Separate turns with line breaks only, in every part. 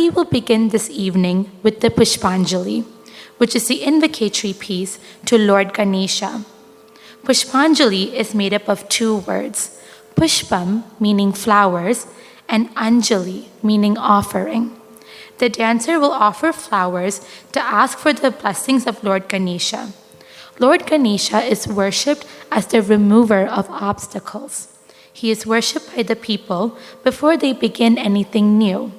Rati will begin this evening with the Pushpanjali, which is the invocatory piece to Lord Ganesha. Pushpanjali is made up of two words, Pushpam, meaning flowers, and Anjali, meaning offering. The dancer will offer flowers to ask for the blessings of Lord Ganesha. Lord Ganesha is worshipped as the remover of obstacles. He is worshipped by the people before they begin anything new.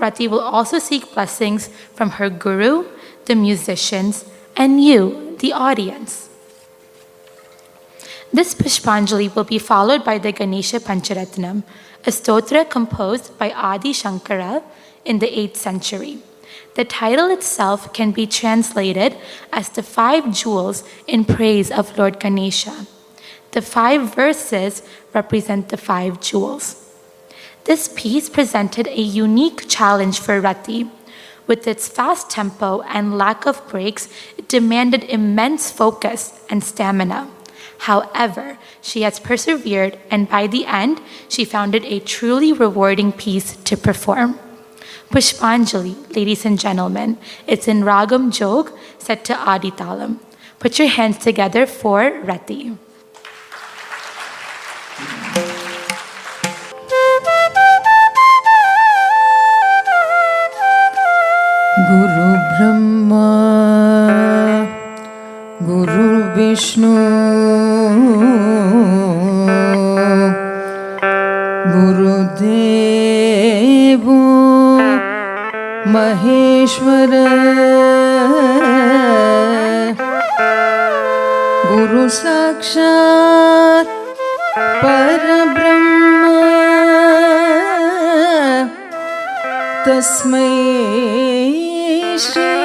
Rati will also seek blessings from her guru, the musicians, and you, the audience. This Pushpanjali will be followed by the Ganesha Pancharatnam, a stotra composed by Adi Shankara in the 8th century. The title itself can be translated as the 5 jewels in praise of Lord Ganesha. The 5 verses represent the 5 jewels. This piece presented a unique challenge for Rati. With its fast tempo and lack of breaks, it demanded immense focus and stamina. However, she has persevered, and by the end, she found it a truly rewarding piece to perform. Pushpanjali, ladies and gentlemen, it's in Ragam Jog, set to Adi Talam. Put your hands together for Rati.
Guru Brahma, Guru Vishnu, Guru Devo Maheshwara, Guru Sakshat Parabrahma, Tasmai Shri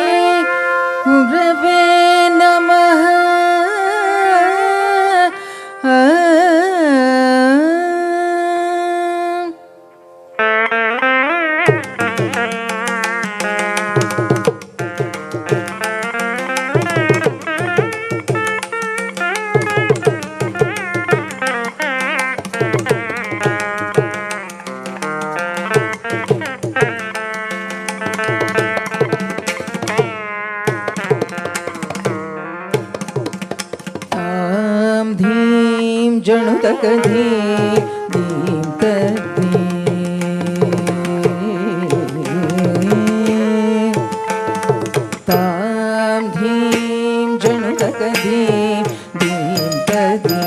Gurave Namaha. Janu takadhi deem tadhi tam dheem janu takadhi deem tadhi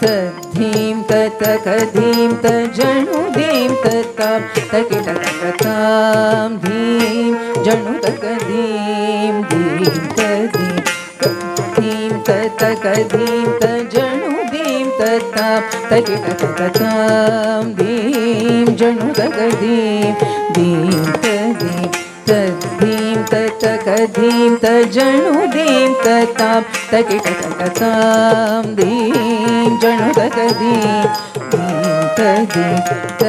tadheem tatakadheem tajanu deem tatam takita takatam dheem janu takadheem deem tadhi tadheem tatakadheem tajanu tatam takita takatam deem janu takadim deem tadim tadim tatakadim tajanu deem tatam takita takatam deem janu takadim deem tadim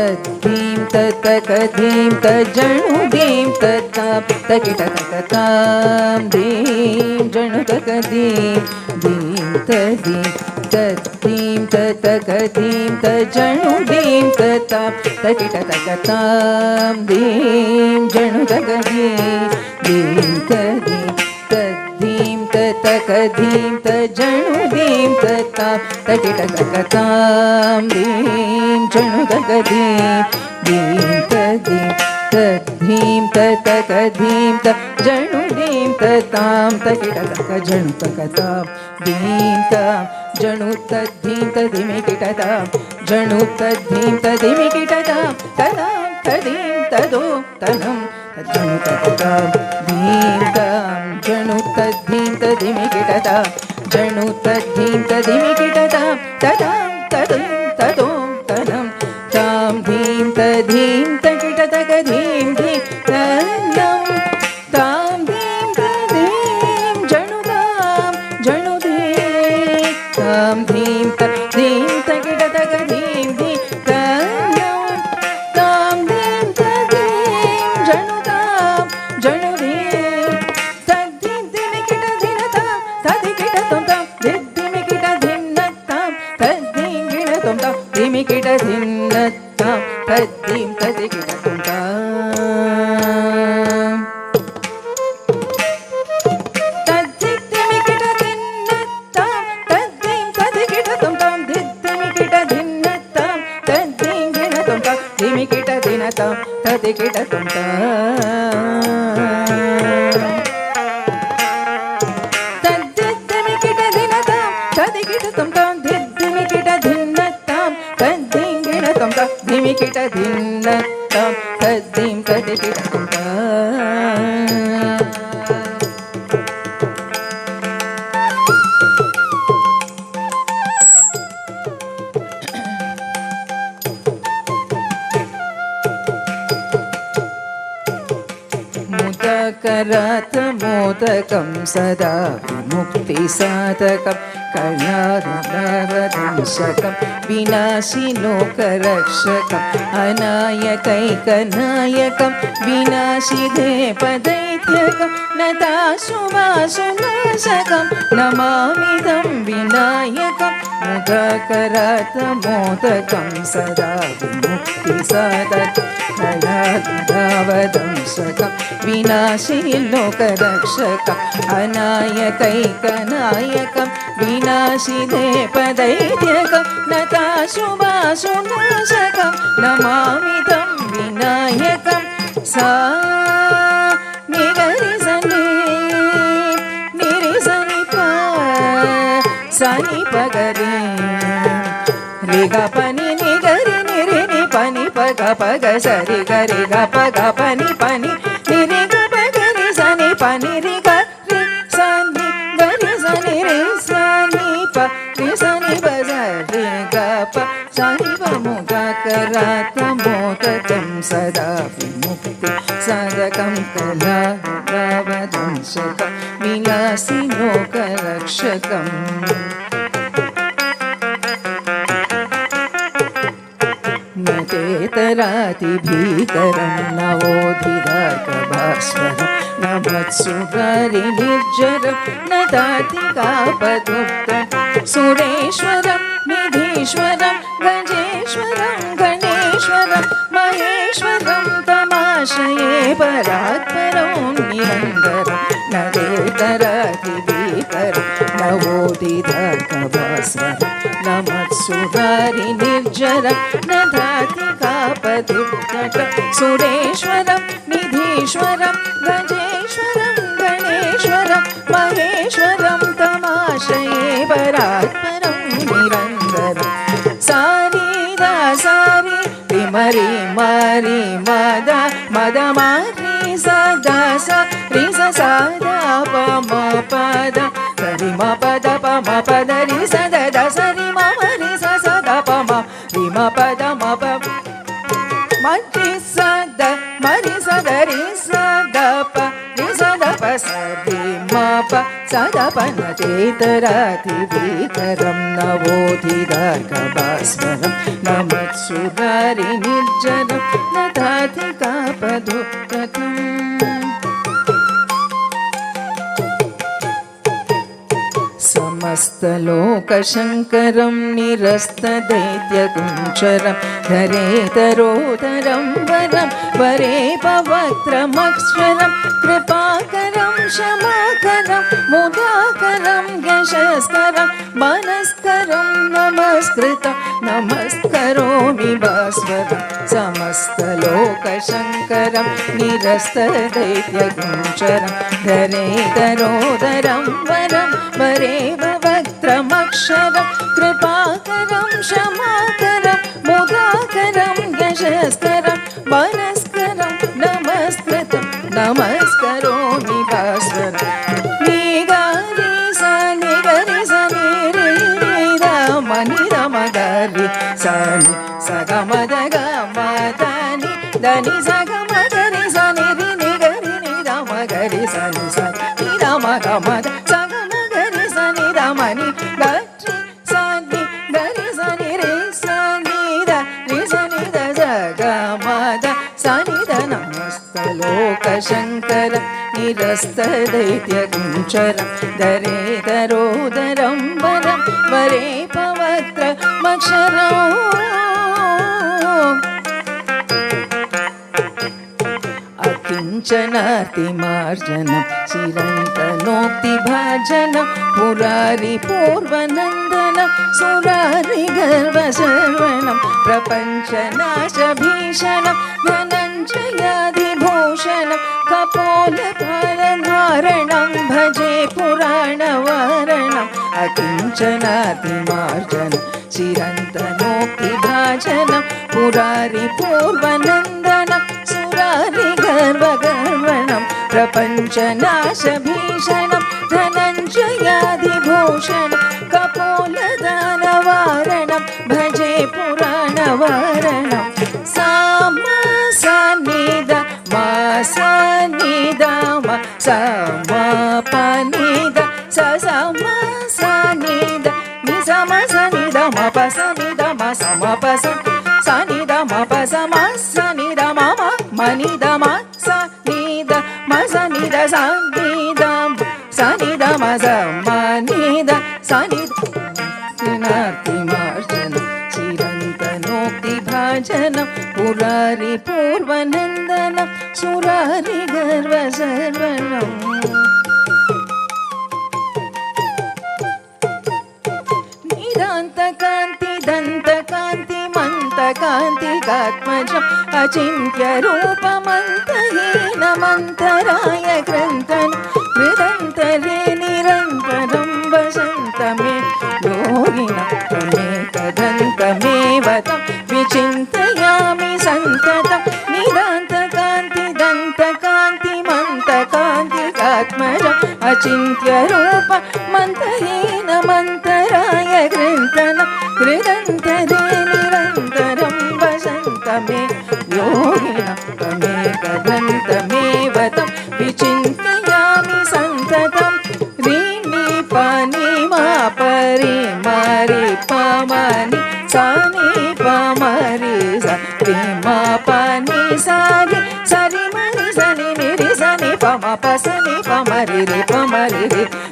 tadim tatakadim tajanu deem tatam takita takatam deem janu takadim deem tadim tadim tatakadim tajanu deem tatam takita takatam deem janu takadim deem tadim tadim tatakadim tajanu deem tatam takita takatam deem janu takadim deem tadim tadim tatakadim tajanu deem tatam takita takajanu takatam deem tam janu tadim tadimikitatam janu tadim tadimikitatam tadam tadim tado tanam janu takatam deem tam janu tadim tadimikitatam janu tadim tadimikitatam tadam tadim tado tanam tam deem tadim takita takadim deem tanam tam deem tadim janu tam janu deem tam deem tadim takita takadim deem tanam tam deem tadim janu tam janu deem tadim dimikita dinatam tadikita tom tam dimikita dinatam tadim ginatam tam dimikita dinatam tadim tadikita तदिकिट तुम तद्दिमिकिट धिनतां तदिकिट तुम धिमिकिट धिन्नतां तद्धिंगिण तुम धिमिकिट धिन्नतां तद्धिं तदिकिट तुम करात मोदकं सदा विमुक्तिसाधकं कलादंशकं विनाशिलोकरक्षकम् अनायकैकनायकं विनाशिदेपदैत्यकं नताशुभाशुनाशकं नमामिदं विनायकं मुदकरात मोदकं सदा विमुक्तिसाधकं कलादंशकं विनाशिलोकरक्षकम् अनायकैकनायकं विनाशिदेपदैत्यकं नताशुभाशुनाशकं नमामिदं विनायकं सा निगरिसनि निरिसनि पा सनि पगरि रिगपनि निगरि निरिनि पनि पग पग सरि गरि ग पग पनि पनि निरि ग पगरि सनि पनि रि ग रि सनि गरि सनि रि सनि प रि सनि प सरि ग प सनि प मुदकरात मोदकं सदा विमुक्ति साधकं कलावदंशकं विनाशिलोकरक्षकम् तेतरातिभीकरं नवोधिदार्कभास्वरं न वत्सुगारिनिर्जरं न दातिकापदुक्तं सुरेश्वरं निधीश्वरं गजेश्वरं गणेश्वरं महेश्वरं तमाशये परात्परं निरन्तरं न तेतरातिभीकरं नवोधिदार्कभास्वरं न मत्सुगारिनिर्जरं न दातिकापदुक्तं सुरेश्वरं निधीश्वरं गजेश्वरं गणेश्वरं महेश्वरं तमाशये परात्परं निरन्तरं सारी दा सारी रिमरि मरि मद मद मारि सदा सा रि स दा प म पद रि म पद प म पद रि स द स रि म रि स द प म रि म पद म प म रि स द म रि स द रि स द प रि स द प स रि म प स द प न तेतरातिभीकरं नवोधिदार्कभास्वरं न मत्सुगारिनिर्जरं न दातिकापदुक्तम् समस्तलोकशङ्करं निरस्तदैत्यकुञ्चरं धरेतरोदरं वरं वरे पवक्त्रमक्षरं कृपाकरं क्षमाकरं मुदाकरं यशस्करं मनस्करं नमस्कृतं नमस्करोमि भास्वरं समस्तलोकशङ्करं निरस्तदैत्यकुञ्चरं धरेतरोदरं वरं वरे वक्त्रमक्षरं कृपाकरं क्षमाकरं मुदाकरं यशस्करं मनस्करं नमस्कृतं नमस्करोमि भास्वरं निगरि स निगरि स निरि द मनि द मगरि स नि स ग म द ग म द नि द नि स ग म ग रि स नि रि नि ग रि नि द म ग रि स नि स नि द म ग म द स ग म ग रि स नि द म नि ग रि स नि ग रि स नि रि स नि द रि स नि द स ग म द स नि द नमस्तलोकशङ्करं निरस्तदैत्यकुञ्चरं धरेतरोदरं वरं वरे पवक्त्रमक्षरम् अकिञ्चनातिमार्जनं चिरन्तनोक्तिभाजनं पुरारिपूर्वनन्दनं सुरारिगर्वशर्वणं प्रपञ्चनाशभीषणं धनञ्जयं धनञ्जयादिभूषणं कपोलफलधारणं भजे पुराणवारणम् अकिञ्चनातिमार्जनं चिरन्तनोक्तिभाजनं पुरारिपूर्वनन्दनं सुरारिगर्वगर्वणं प्रपञ्चनाशभीषणं धनञ्जयादिभूषणं कपोलदानवारणं भजे पुराणवारणम् सामा सनिद मा सनिद मा समापनिद स समा सनिद नि सम सनिद म प सनिद म समप सनिद म प सम सनिद म मनिद म सनिद म सनिद सनिद सनिद म समनिद सनिद नातिमार्जनं चिरन्तनोक्तिभाजनं पुरारिपूर्वनन्दनं सुरारिगर्वसर्वणम् निदान्तकान्ति दन्तकान्तिमन्तकान्तिकात्मजम् अचिन्त्यरूपमन्तहीनमन्तराय कृन्तनं हृदन्तरे निरन्तरं वसन्तमे योगिनं तमेकदन्तमेव तं विचिन्तयामि सन्ततं निदान्तकान्ति दन्तकान्तिमन्तकान्तिकात्मजम् अचिन्त्यरूपमन्तहीनमन्तराय कृन्तनं हृदन्तरे निरन्तरं वसन्तमे योगिनं तमेकदन्तमेव तं विचिन्तयामि सन्ततं रीनि पानि मा परि मरि पमनि सनि पमरि स रि मा पानि सरि सरि मरि सनि निरि सनि पम पसनि पमरि रि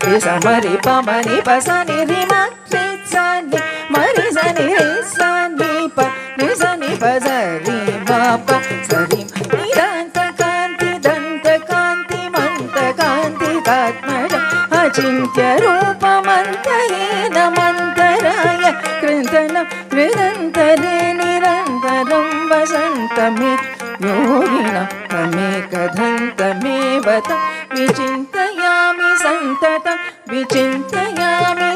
रि समरि पमनि पसनि रि म रि सनि मरि सनि रि सनि प रि सनि प सरि म प सरि निदान्तकान्ति दन्तकान्तिमन्तकान्तिकात्मजम् अचिन्त्यरूपमन्तहीनमन्तराय कृन्तनं हृदन्तरे निरन्तरं वसन्तमे योगिनं तमेकदन्तमेव तं विचिन्तयामि सन्ततं विचिन्तयामि